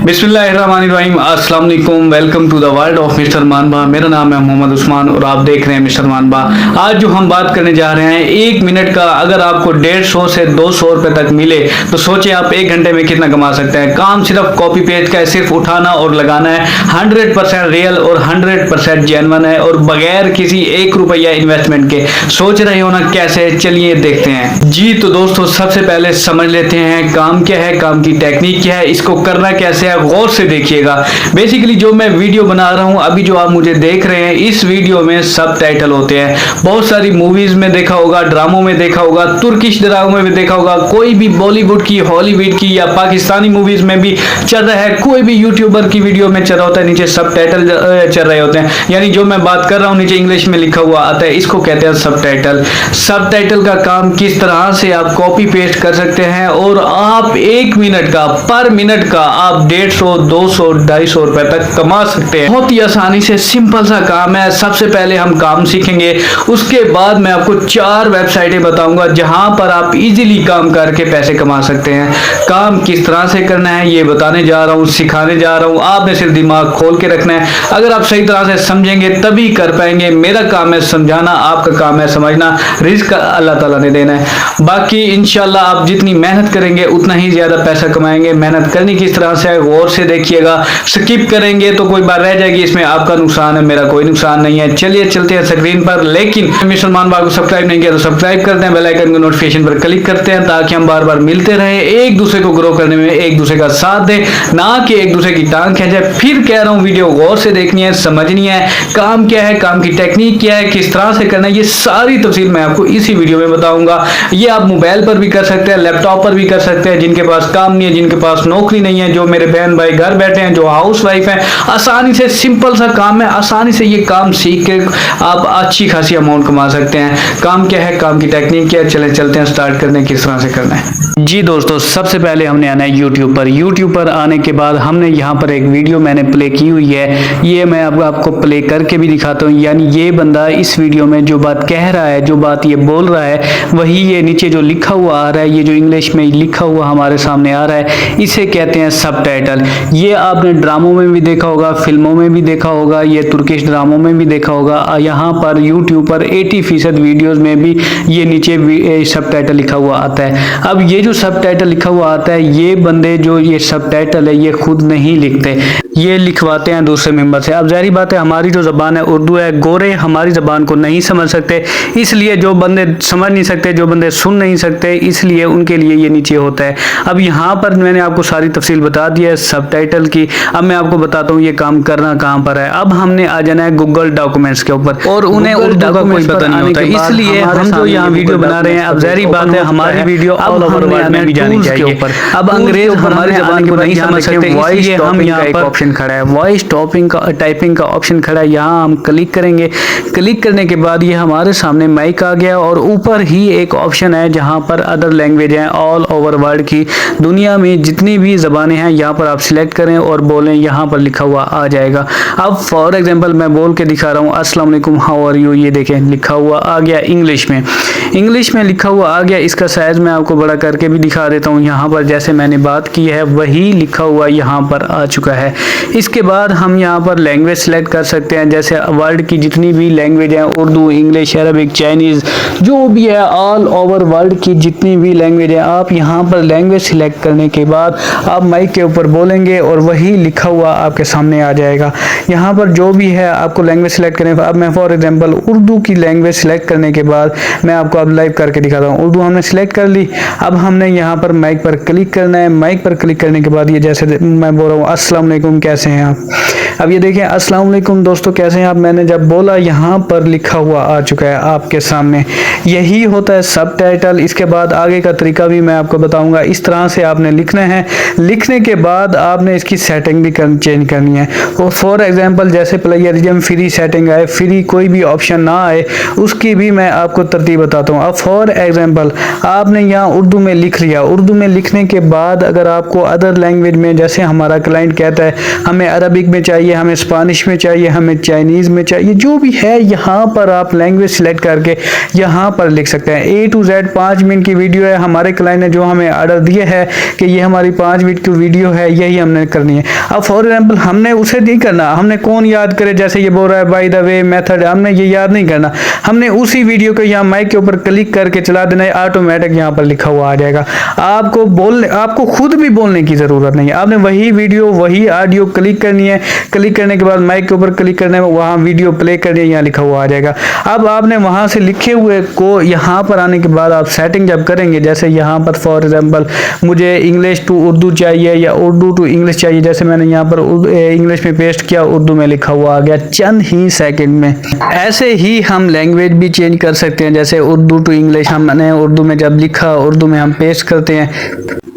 बिस्मिल्लाहिर्रहमानिर्रहीम, अस्सलाम वालेकुम। Welcome to the world of mister Manba. मेरा नाम है मोहम्मद उस्मान और आप देख रहे हैं मिस्टर मानबा। आज जो हम बात करने जा रहे हैं, 1 मिनट का अगर आपको 150 से 200 रुपए तक मिले तो सोचिए आप 1 घंटे में कितना कमा सकते हैं। काम सिर्फ कॉपी पेस्ट का है, सिर्फ उठाना और लगाना है। 100% रियल और 100% जेन्युइन है और बगैर किसी 1 रुपया इन्वेस्टमेंट के। सोच रहे हो ना कैसे? चलिए देखते हैं जी। तो दोस्तों सबसे पहले समझ लेते हैं काम क्या है, काम की टेक्निक क्या है, इसको करना कैसे है। गौर से देखिएगा। बेसिकली जो मैं वीडियो बना रहा हूं, अभी जो आप मुझे देख रहे हैं, इस वीडियो में सब टाइटल होते हैं। बहुत सारी मूवीज में देखा होगा, ड्रामों में देखा होगा, तुर्किश ड्रामों में भी देखा होगा, कोई भी बॉलीवुड की, हॉलीवुड की या पाकिस्तानी मूवीज में भी चल रहा है, कोई भी यूट्यूबर की वीडियो में चल रहा होता है, नीचे सब टाइटल चल रहे होते हैं। यानी जो मैं बात कर रहा हूं नीचे इंग्लिश में लिखा हुआ आता है, इसको कहते हैं सब टाइटल। सब टाइटल का काम किस तरह से आप कॉपी पेस्ट कर सकते हैं और आप 1 मिनट का, पर मिनट का आप 150, 200, 250 रुपए तक कमा सकते हैं। बहुत ही आसानी से सिंपल सा काम है। सबसे पहले हम काम सीखेंगे, उसके बाद मैं आपको 4 वेबसाइटें बताऊंगा जहां पर आप इजीली काम करके पैसे कमा सकते हैं। काम किस तरह से करना है ये बताने जा रहा हूं, सिखाने जा रहा हूं। आपने सिर्फ दिमाग खोल के रखना है। अगर आप सही तरह से समझेंगे तभी कर पाएंगे। मेरा काम है समझाना, आपका काम है समझना। रिस्क अल्लाह ताला ने देना है। बाकी इंशाल्लाह आप जितनी मेहनत करेंगे उतना ही ज्यादा पैसा कमाएंगे। मेहनत करनी किस तरह से है गौर से देखिएगा। स्किप करेंगे तो कोई बात रह जाएगी, इसमें आपका नुकसान है, मेरा कोई नुकसान नहीं है। चलिए चलते हैं स्क्रीन पर। लेकिन मुसलमान भाई को सब्सक्राइब नहीं किया तो सब्सक्राइब करते हैं, बेल आइकन को नोटिफिकेशन पर क्लिक करते हैं ताकि हम बार बार मिलते रहे, एक दूसरे को ग्रो करने में एक दूसरे का साथ दें, ना कि एक दूसरे की टांग खींचे। फिर कह रहा हूं वीडियो गौर से देखनी है, समझनी है। काम क्या है, काम की टेक्निक क्या है, किस तरह से करना है, ये सारी तफसील मैं आपको इसी वीडियो में बताऊंगा। ये आप मोबाइल पर भी कर सकते हैं, लैपटॉप पर भी कर सकते हैं। जिनके पास काम नहीं है, जिनके पास नौकरी नहीं है, जो मेरे बहन भाई घर बैठे हैं, जो हाउस वाइफ है, आसानी से सिंपल सा काम है। आसानी से ये काम सीख के आप अच्छी खासी अमाउंट कमा सकते हैं। काम क्या है, काम की टेक्निक क्या है, चले चलते हैं, स्टार्ट करते हैं किस तरह से करना है जी। दोस्तों सबसे पहले हमने आना है यूट्यूब पर। यूट्यूब पर आने के बाद हमने यहाँ पर एक वीडियो मैंने प्ले की हुई है, ये मैं अब आपको प्ले करके भी दिखाता हूँ। यानी ये बंदा इस वीडियो में जो बात कह रहा है, जो बात ये बोल रहा है, वही ये नीचे जो लिखा हुआ आ रहा है, ये जो इंग्लिश में लिखा हुआ हमारे सामने आ रहा है, इसे कहते हैं सब टाइटल। ये आपने ड्रामों में भी देखा होगा, फिल्मों में भी देखा होगा, ये तुर्किश ड्रामों में भी देखा होगा। यहाँ पर यूट्यूब पर 80% वीडियोस में भी ये नीचे सब टाइटल लिखा हुआ आता है। अब ये जो सब टाइटल लिखा हुआ आता है, ये बंदे जो ये सब टाइटल है ये खुद नहीं लिखते, ये लिखवाते हैं दूसरे मेंबर से। अब जाहिर बात है हमारी जो जबान है उर्दू है, गोरे हमारी जबान को नहीं समझ सकते, इसलिए जो बंदे समझ नहीं सकते, जो बंदे सुन नहीं सकते, इसलिए उनके लिए ये नीचे होता है। अब यहाँ पर मैंने आपको सारी तफसील बता दी है सब टाइटल की। अब मैं आपको बताता हूँ ये काम करना कहाँ पर है। अब हमने आ जाना है गूगल डॉक्यूमेंट्स के ऊपर, और उन्हें उर्दू का कोई पता नहीं होता, इसलिए हम जो यहाँ वीडियो बना रहे हैं, अब जाहिर बात है हमारी वीडियो ऑल ओवर वर्ल्ड में भी जानी चाहिए। अब अंग्रेज हमारी जबान को नहीं समझ सकते, इसलिए हम यहाँ पर ऑप्शन खड़ा है, वॉइस टाइपिंग का ऑप्शन खड़ा है। यहाँ हम क्लिक करेंगे। क्लिक करने के बाद ये हमारे सामने माइक आ गया और ऊपर ही एक ऑप्शन है जहाँ पर अदर लैंग्वेज हैं ऑल ओवर वर्ल्ड की, दुनिया में जितनी भी जबानें हैं यहाँ पर आप सिलेक्ट करें और बोलें, यहाँ पर लिखा हुआ आ जाएगा। अब फॉर एग्जांपल मैं बोल के दिखा रहा हूँ, अस्सलाम वालेकुम, हाउ आर यू, ये देखें लिखा हुआ आ गया इंग्लिश में। इंग्लिश में लिखा हुआ आ गया। इसका साइज मैं आपको बड़ा करके भी दिखा देता हूँ। यहाँ पर जैसे मैंने बात की है वही लिखा हुआ यहाँ पर आ चुका है। इसके बाद हम यहाँ पर लैंग्वेज सेलेक्ट कर सकते हैं, जैसे वर्ल्ड की जितनी भी लैंग्वेज हैं, उर्दू, इंग्लिश, अरबिक, चाइनीज़, जो भी है ऑल ओवर वर्ल्ड की जितनी भी लैंग्वेज है, आप यहाँ पर लैंग्वेज सिलेक्ट करने के बाद आप माइक के ऊपर बोलेंगे और वही लिखा हुआ आपके सामने आ जाएगा। यहाँ पर जो भी है आपको लैंग्वेज सेलेक्ट करने। अब मैं फॉर एग्जांपल उर्दू की लैंग्वेज सेलेक्ट करने के बाद मैं आपको अब लाइव करके दिखाता हूँ। उर्दू हमने सेलेक्ट कर ली। अब हमने यहाँ पर माइक पर क्लिक करना है। माइक पर क्लिक करने के बाद ये जैसे मैं बोल रहा हूँ, अस्सलाम वालेकुम, कैसे हैं आप। अब ये देखें, अस्सलाम वालेकुम दोस्तों, कैसे हैं आप। मैंने जब बोला यहाँ पर लिखा हुआ आ चुका है आपके सामने। यही होता है सब टाइटल। इसके बाद आगे का तरीका भी मैं आपको बताऊंगा। इस तरह से आपने लिखना है। लिखने के बाद आपने इसकी सेटिंग भी चेंज करनी है। और फॉर एग्जांपल जैसे प्लेगरिज्म फ्री सेटिंग आए, फ्री कोई भी ऑप्शन ना आए, उसकी भी मैं आपको तरतीब बताता हूँ। अब फॉर एग्जांपल आपने यहाँ उर्दू में लिख लिया। उर्दू में लिखने के बाद अगर आपको अदर लैंग्वेज में, जैसे हमारा क्लाइंट कहता है हमें अरबिक में चाहिए, हमें स्पेनिश में चाहिए, हमें चाइनीज़ में चाहिए, जो भी है यहाँ पर आप लैंग्वेज सिलेक्ट करके यहाँ पर लिख सकते हैं। A to Z 5 मिनट की वीडियो है। हमारे क्लाइंट ने जो हमें ऑर्डर दिया है कि ये हमारी 5 मिनट की वीडियो है, यही हमने करनी है। अब फॉर एग्जाम्पल हमने उसे नहीं करना, हमने कौन याद करे, जैसे ये बोल रहा है बाय द वे मेथड, हमने ये याद नहीं करना। हमने उसी वीडियो को यहाँ माइक के ऊपर क्लिक करके चला देना है, ऑटोमेटिक यहाँ पर लिखा हुआ आ जाएगा। आपको खुद भी बोलने की जरूरत नहीं है। आपने वही वीडियो वही ऑडियो क्लिक करनी है, क्लिक करने के बाद माइक के ऊपर क्लिक करना है, वहाँ वीडियो प्ले करनी है, यहाँ लिखा हुआ आ जाएगा। अब आपने वहाँ से लिखे हुए को यहाँ पर आने के बाद आप सेटिंग जब करेंगे, जैसे यहाँ पर फॉर एग्जाम्पल मुझे इंग्लिश टू उर्दू चाहिए या उर्दू टू इंग्लिश चाहिए, जैसे मैंने यहाँ पर इंग्लिश में पेस्ट किया, उर्दू में लिखा हुआ आ गया चंद ही सेकंड में। ऐसे ही हम लैंग्वेज भी चेंज कर सकते हैं, जैसे उर्दू टू इंग्लिश हमने उर्दू में जब लिखा, उर्दू में हम पेस्ट करते हैं,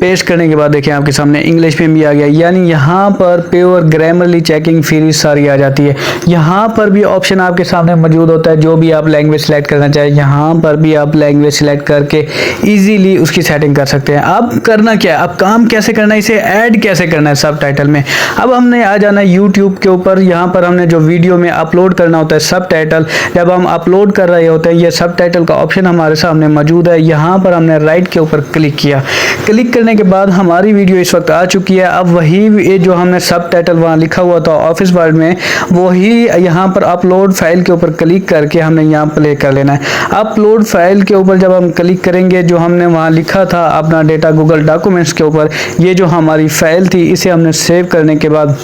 पेस्ट करने के बाद देखिए आपके सामने इंग्लिश में भी आ गया। यानी यहाँ पर प्योर ग्रामरली चेकिंग फ्री सारी आ जाती है। यहाँ पर भी ऑप्शन आपके सामने मौजूद होता है, जो भी आप लैंग्वेज सेलेक्ट करना चाहें, यहाँ पर भी आप लैंग्वेज सेलेक्ट करके इजीली उसकी सेटिंग कर सकते हैं। अब करना क्या है, अब काम कैसे करना है, इसे ऐड कैसे करना है सब टाइटल में। अब हमने आ जाना है यूट्यूब के ऊपर। यहाँ पर हमने जो वीडियो में अपलोड करना होता है सब टाइटल, जब हम अपलोड कर रहे होते हैं, ये सब टाइटल का ऑप्शन हमारे सामने मौजूद है। यहाँ पर हमने राइट के ऊपर क्लिक किया, क्लिक करने के बाद हमारी वीडियो इस वक्त आ चुकी है। अब वही जो हमने सब टाइटल वहाँ लिखा हुआ था ऑफिस वर्ड में, वही यहाँ पर अपलोड फाइल के ऊपर क्लिक करके हमने यहाँ प्ले कर लेना है। अपलोड फाइल के ऊपर जब हम क्लिक करेंगे, जो हमने वहाँ लिखा था अपना डेटा गूगल डॉक्यूमेंट्स के ऊपर, ये जो हमारी फाइल थी, इसे हमने सेव करने के बाद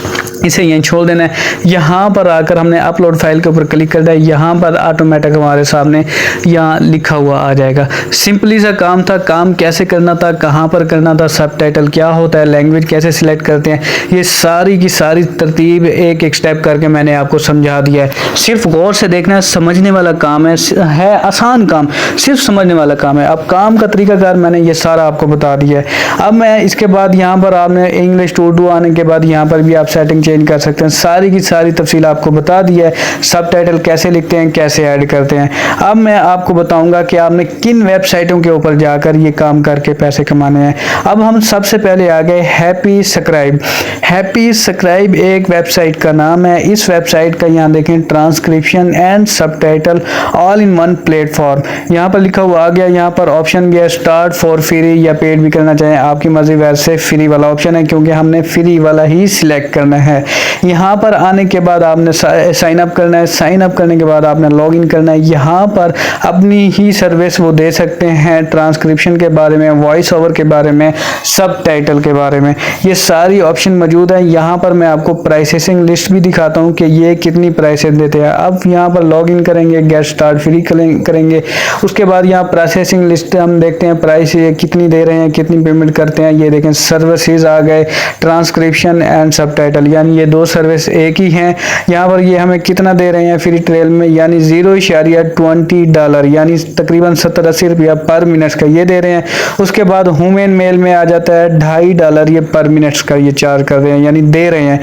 इसे यहीं छोड़ देना है। यहाँ पर आकर हमने अपलोड फाइल के ऊपर क्लिक करना है, यहाँ पर ऑटोमेटिक हमारे सामने यहाँ लिखा हुआ आ जाएगा। सिंपली सा काम था। काम कैसे करना था, कहाँ पर करना था, सब टाइटल क्या होता है, लैंग्वेज कैसे सिलेक्ट करते हैं, ये सारी की सारी तरतीब एक एक स्टेप करके मैंने आपको समझा दिया है। सिर्फ गौर से देखना है, समझने वाला काम है आसान काम, सिर्फ समझने वाला काम है। अब काम का तरीकाकार मैंने ये सारा आपको बता दिया है। अब मैं इसके बाद यहाँ पर आपने इंग्लिश टू उर्दू आने के बाद यहाँ पर भी आप सेटिंग चेंज कर सकते हैं। सारी की सारी तफसील आपको बता दिया है, सब टाइटल कैसे लिखते हैं, कैसे ऐड करते हैं। अब मैं आपको बताऊंगा कि आपने किन वेबसाइटों के ऊपर जाकर ये काम करके पैसे कमाने हैं। अब हम सबसे पहले आ गए हैप्पी सब्सक्राइब। हैप्पी सब्सक्राइब एक वेबसाइट का नाम है। इस वेबसाइट का यहाँ देखें transcription and subtitle all in one platform, यहाँ पर लिखा हुआ आ गया। यहाँ पर ऑप्शन भी है स्टार्ट फॉर फ्री या पेड भी करना चाहें, आपकी मर्जी। वैसे फ्री वाला ऑप्शन है क्योंकि हमने फ्री वाला ही सिलेक्ट करना है। यहाँ पर आने के बाद आपने साइन अप करना है। साइन अप करने के बाद आपने लॉग इन करना है। यहाँ पर अपनी ही सर्विस वो दे सकते हैं, ट्रांसक्रिप्शन के बारे में, वॉइस ओवर के बारे में, सब टाइटल के बारे में, ये सारी ऑप्शन मौजूद है। यहाँ पर मैं आपको प्राइसिंग लिस्ट भी दिखाता हूँ कि ये कितनी प्राइसेस देते हैं। अब यहाँ पर लॉग इन करेंगे, गेट स्टार्ट फ्री करेंगे। उसके बाद यहाँ प्रोसेसिंग लिस्ट हम देखते हैं, प्राइस ये कितनी दे रहे हैं, कितनी पेमेंट करते हैं। ये देखें सर्विसेज आ गए, ट्रांसक्रिप्शन एंड सबटाइटल, यानी ये दो सर्विस एक ही हैं। यहाँ पर ये हमें कितना दे रहे हैं फ्री ट्रायल में, यानी $0.20, यानी तकरीबन 70-80 रुपया पर मिनट का ये दे रहे हैं। उसके बाद ह्यूमन मेल में आ जाता है $2.50 ये पर मिनट का ये चार्ज कर रहे हैं, यानी दे रहे हैं।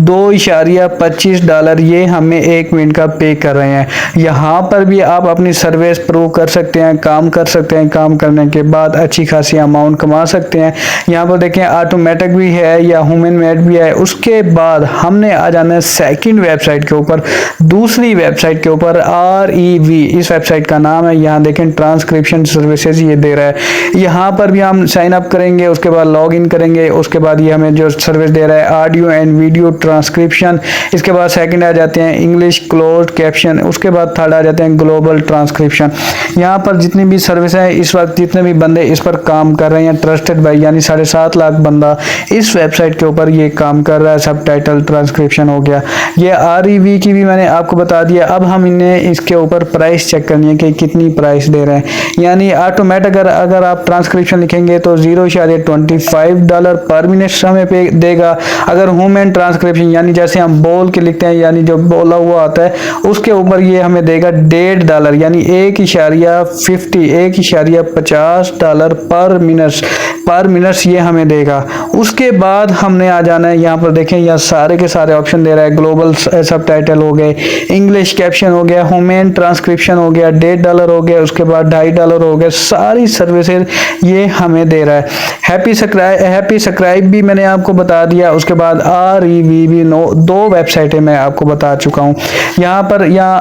$2.25 ये हमें 1 मिनट का पे कर रहे हैं। यहाँ पर भी आप अपनी सर्विस प्रूव कर सकते हैं, काम कर सकते हैं। काम करने के बाद अच्छी खासी अमाउंट कमा सकते हैं। यहाँ पर देखें ऑटोमेटिक भी है या ह्यूमन मेड भी है। उसके बाद हमने आ जाना है सेकंड वेबसाइट के ऊपर, दूसरी वेबसाइट के ऊपर REV इस वेबसाइट का नाम है। यहाँ देखें ट्रांसक्रिप्शन सर्विसेज ये दे रहा है। यहाँ पर भी हम साइन अप करेंगे, उसके बाद लॉग इन करेंगे। उसके बाद ये हमें जो सर्विस दे रहा है ऑडियो एंड वीडियो ट्रांसक्रिप्शन। इसके बाद सेकंड आ जाते हैं इंग्लिश क्लोज्ड कैप्शन। उसके बाद थर्ड आ जाते हैं ग्लोबल ट्रांसक्रिप्शन। यहाँ पर जितनी भी सर्विस है इस वक्त, जितने भी बंदे इस पर काम कर रहे हैं, ट्रस्टेड बाई, यानी 7.5 लाख बंदा इस वेबसाइट के ऊपर ये काम कर रहा है। सब टाइटल ट्रांसक्रिप्शन हो गया। ये REV की भी मैंने आपको बता दिया। अब हम इन्हें इसके ऊपर प्राइस चेक करनी है कि कितनी प्राइस दे रहे हैं। यानी ऑटोमेटिक अगर आप ट्रांसक्रिप्शन लिखेंगे तो $0.25 पर मिनट हमें पे देगा। अगर ह्यूमन ट्रांसक्रिप्शन यानी जैसे हम बोल के लिखते हैं, यानी जो बोला हुआ आता है, उसके ऊपर ये हमें देगा $1.50, यानी $1.50 $1.50 पर मिनट पर मिनट्स ये हमें देगा। उसके बाद हमने आ जाना है, यहाँ पर देखें यहाँ सारे के सारे ऑप्शन दे रहा है। ग्लोबल सबटाइटल हो गए, इंग्लिश कैप्शन हो गया, ह्यूमन ट्रांसक्रिप्शन हो गया, $1.5 हो गया, उसके बाद $2.5 हो गया। सारी सर्विसेज ये हमें दे रहा है। हैप्पी सब्सक्राइब भी मैंने आपको बता दिया। उसके बाद REVV 2 वेबसाइटें मैं आपको बता चुका हूँ। यहाँ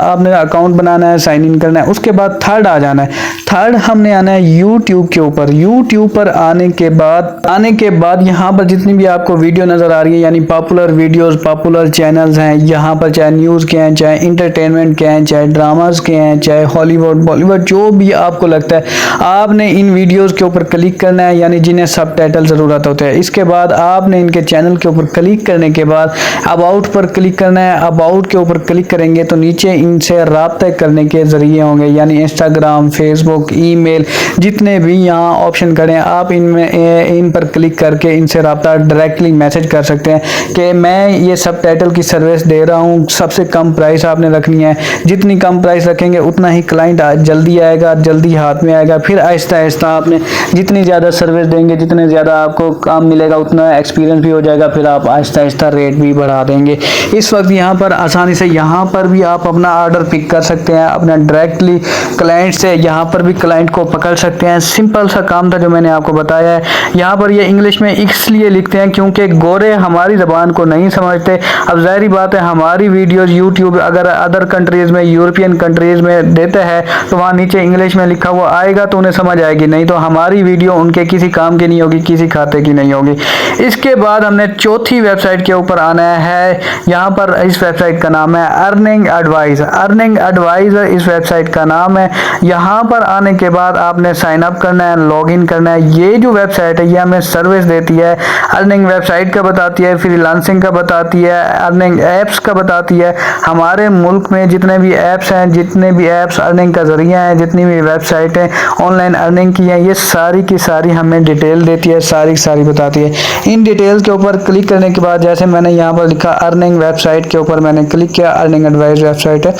आपने अकाउंट बनाना है, साइन इन करना है। उसके बाद थर्ड आ जाना है। थर्ड हमने आना है यूट्यूब के ऊपर। यूट्यूब पर आने के बाद यहाँ पर जितनी भी आपको वीडियो नजर आ रही है, यानी पॉपुलर वीडियोस, पॉपुलर चैनल्स हैं, यहाँ पर चाहे न्यूज़ के हैं, चाहे इंटरटेनमेंट के हैं, चाहे ड्रामाज के हैं, चाहे हॉलीवुड बॉलीवुड, जो भी आपको लगता है आपने इन वीडियोस के ऊपर क्लिक करना है, यानी जिन्हें सबटाइटल ज़रूरत होते हैं। इसके बाद आपने इनके चैनल के ऊपर क्लिक करने के बाद अबाउट पर क्लिक करना है। अबाउट के ऊपर क्लिक करेंगे तो नीचे इनसे राब्ता करने के जरिए होंगे, यानी इंस्टाग्राम, फेसबुक, ईमेल, जितने भी यहाँ ऑप्शन करें आप इन पर क्लिक करके इनसे राब्ता डायरेक्टली मैसेज कर सकते हैं कि मैं ये सबटाइटल की सर्विस दे रहा हूँ। सबसे कम प्राइस आपने रखनी है। जितनी कम प्राइस रखेंगे उतना ही क्लाइंट जल्दी आएगा, जल्दी हाथ में आएगा। फिर आहिस्ता आहिस्ता आपने जितनी ज़्यादा सर्विस देंगे, जितने ज़्यादा आपको काम मिलेगा, उतना एक्सपीरियंस भी हो जाएगा। फिर आप आहिस्ता आहिस्ता रेट भी बढ़ा देंगे। इस वक्त यहाँ पर आसानी से यहाँ पर भी आप अपना ऑर्डर पिक कर सकते हैं, अपना डायरेक्टली क्लाइंट से यहाँ पर भी क्लाइंट को पकड़ सकते हैं। सिंपल सा काम था जो मैंने आपको बताया है। यहाँ पर ये इंग्लिश में इसलिए लिखते हैं क्योंकि गोरे हमारी ज़बान को नहीं समझते। अब ज़ाहिर बात है, हमारी वीडियोस यूट्यूब अगर अदर कंट्रीज़ में, यूरोपियन कंट्रीज़ में देते हैं तो वहाँ नीचे इंग्लिश में लिखा हुआ आएगा तो उन्हें समझ आएगी, नहीं तो हमारी वीडियो उनके किसी काम की नहीं होगी, किसी खाते की नहीं होगी। इसके बाद हमने चौथी वेबसाइट के ऊपर आना है। यहाँ पर इस वेबसाइट का नाम है अर्निंग एडवाइस। अर्निंग एडवाइस इस वेबसाइट का नाम है। यहाँ पर आने के बाद आपने साइन अप करना है, लॉग इन करना है। ये जो वेबसाइट है ये हमें सर्विस देती है। अर्निंग वेबसाइट का बताती है, फ्रीलांसिंग का बताती है, अर्निंग एप्स का बताती है। हमारे मुल्क में जितने भी ऐप्स हैं, जितने भी ऐप्स अर्निंग का जरिया है, जितनी भी वेबसाइटें ऑनलाइन अर्निंग की हैं, ये सारी की सारी हमें डिटेल देती है, सारी बताती है। इन डिटेल्स के ऊपर क्लिक करने के बाद जैसे मैंने यहाँ पर लिखा अर्निंग वेबसाइट के ऊपर मैंने क्लिक किया, अर्निंग एडवाइस वेबसाइट है।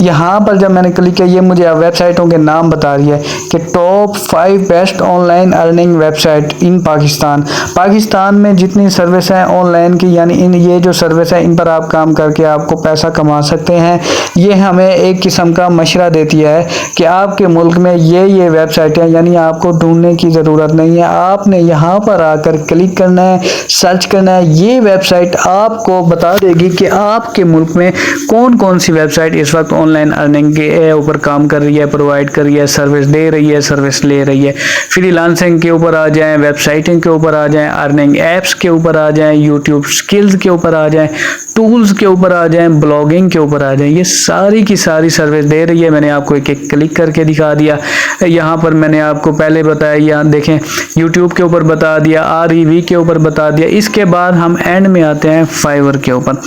यहाँ पर जब मैंने क्लिक किया ये मुझे वेबसाइटों के नाम बता रही है कि top 5 best online earning website in Pakistan में जितनी सर्विस है ऑनलाइन की, यानी ये जो सर्विस है इन पर आप काम करके आपको पैसा कमा सकते हैं। ये हमें एक किस्म का मशवरा देती है कि आपके मुल्क में ये वेबसाइटें, यानी आपको ढूंढने की ज़रूरत नहीं है। आपने यहाँ पर आकर क्लिक करना है, सर्च करना है। ये वेबसाइट आपको बता देगी कि आपके मुल्क में कौन कौन सी वेबसाइट इस वक्त ऑनलाइन अर्निंग के ऊपर काम कर रही है, प्रोवाइड कर रही है, सर्विस दे रही है, सर्विस ले रही है। फ्रीलांसिंग के ऊपर आ जाएं, वेबसाइटिंग के ऊपर आ जाएं, अर्निंग एप्स के ऊपर आ जाएं, यूट्यूब स्किल्स के ऊपर आ जाएं, टूल्स के ऊपर आ जाएं, ब्लॉगिंग के ऊपर आ जाएं। ये सारी की सारी सर्विस दे रही है। मैंने आपको एक एक क्लिक करके दिखा दिया। यहाँ पर मैंने आपको पहले बताया, यहाँ देखें यूट्यूब के ऊपर बता दिया, REV के ऊपर बता दिया। इसके बाद हम एंड में आते हैं फाइवर के ऊपर।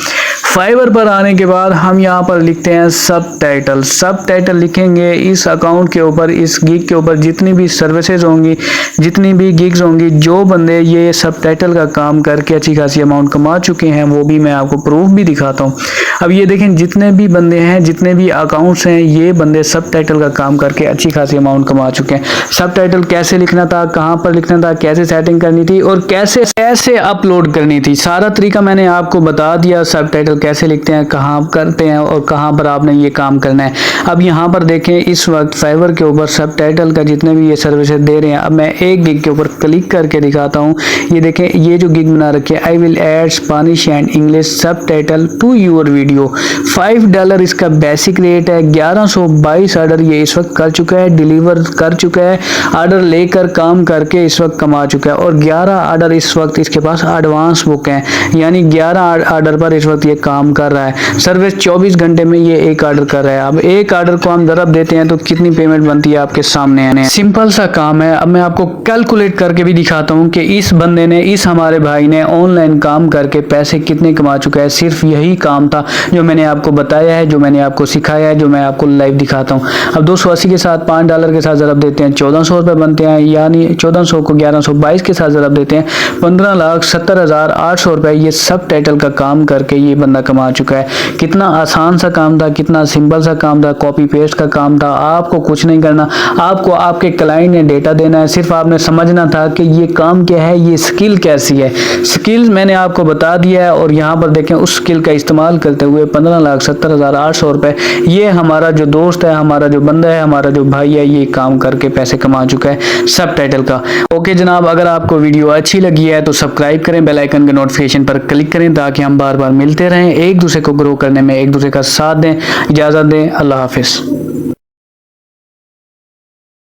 फाइवर पर आने के बाद हम यहाँ पर लिखते हैं सब टाइटल लिखेंगे। इस अकाउंट के ऊपर, इस गिग के ऊपर जितनी भी सर्विसेज होंगी, जितनी भी गिग्स होंगी, जो बंदे ये सब टाइटल का काम करके अच्छी खासी अमाउंट कमा चुके हैं, वो भी मैं आपको प्रूफ भी दिखाता हूँ। अब ये देखें जितने भी बंदे हैं, जितने भी अकाउंट्स हैं, ये बंदे सब टाइटल का काम करके अच्छी खासी अमाउंट कमा चुके हैं। सब टाइटल कैसे लिखना था, कहाँ पर लिखना था, कैसे सेटिंग करनी थी और कैसे अपलोड करनी थी, सारा तरीका मैंने आपको बता दिया। सब टाइटल कैसे लिखते हैं, कहाँ करते हैं और कहाँ पर आपने ये काम करना है। अब यहाँ पर देखें इस वक्त फाइवर के ऊपर सब टाइटल का जितने भी ये सर्विसेज दे रहे हैं, अब मैं एक गिग के ऊपर क्लिक करके दिखाता हूँ। ये देखें ये जो गिग बना रखे I will add Spanish and English सब टाइटल टू योर वीडियो। $5 इसका बेसिक रेट है। 1122 ऑर्डर ये इस वक्त कर चुका है, डिलीवर कर चुका है, ऑर्डर लेकर काम करके इस वक्त कमा चुका है। और 11 ऑर्डर इस वक्त इसके पास एडवांस बुक हैं, यानी 11 ऑर्डर पर इस वक्त ये काम कर रहा है। सर्विस 24 घंटे में ये एक ऑर्डर कर रहा है। अब एक ऑर्डर को हम ज़रब देते हैं तो कितनी पेमेंट बनती है आपके सामने है। सिंपल सा काम है। अब मैं आपको कैलकुलेट करके भी दिखाता हूँ कि इस बंदे ने, इस हमारे भाई ने ऑनलाइन काम करके पैसे कितने कमा चुका है। सिर्फ यही काम था जो मैंने आपको बताया है, जो मैंने आपको सिखाया है, जो मैं आपको लाइव दिखाता हूँ। अब 280 के साथ $5 के साथ ज़रब देते हैं, 1400 रुपये बनते हैं, यानी 1400 को 1122 के साथ ज़रब देते हैं, 15,70,800 रुपये ये सब टाइटल का काम करके ये बंदा कमा चुका है। कितना आसान सा काम था, कितना सिंपल सा काम था, कॉपी पेस्ट का काम था। आपको कुछ नहीं करना, आपको आपके क्लाइंट ने डेटा देना है, सिर्फ आपने समझना था कि ये काम क्या है, ये स्किल कैसी है। स्किल मैंने आपको बता दिया है और यहाँ पर देखें उस स्किल का इस्तेमाल करते हुए 15,70,800 रुपए ये हमारा जो दोस्त है, हमारा जो बंदा है, हमारा जो भाई है, ये काम करके पैसे कमा चुका है सब टाइटल का। ओके जनाब, अगर आपको वीडियो अच्छी लगी है तो सब्सक्राइब करें, बेल आइकन के नोटिफिकेशन पर क्लिक करें ताकि हम बार बार मिलते रहें, एक दूसरे को ग्रो करने में एक दूसरे का साथ दें। इजाज़त दें, अल्लाह हाफिज़।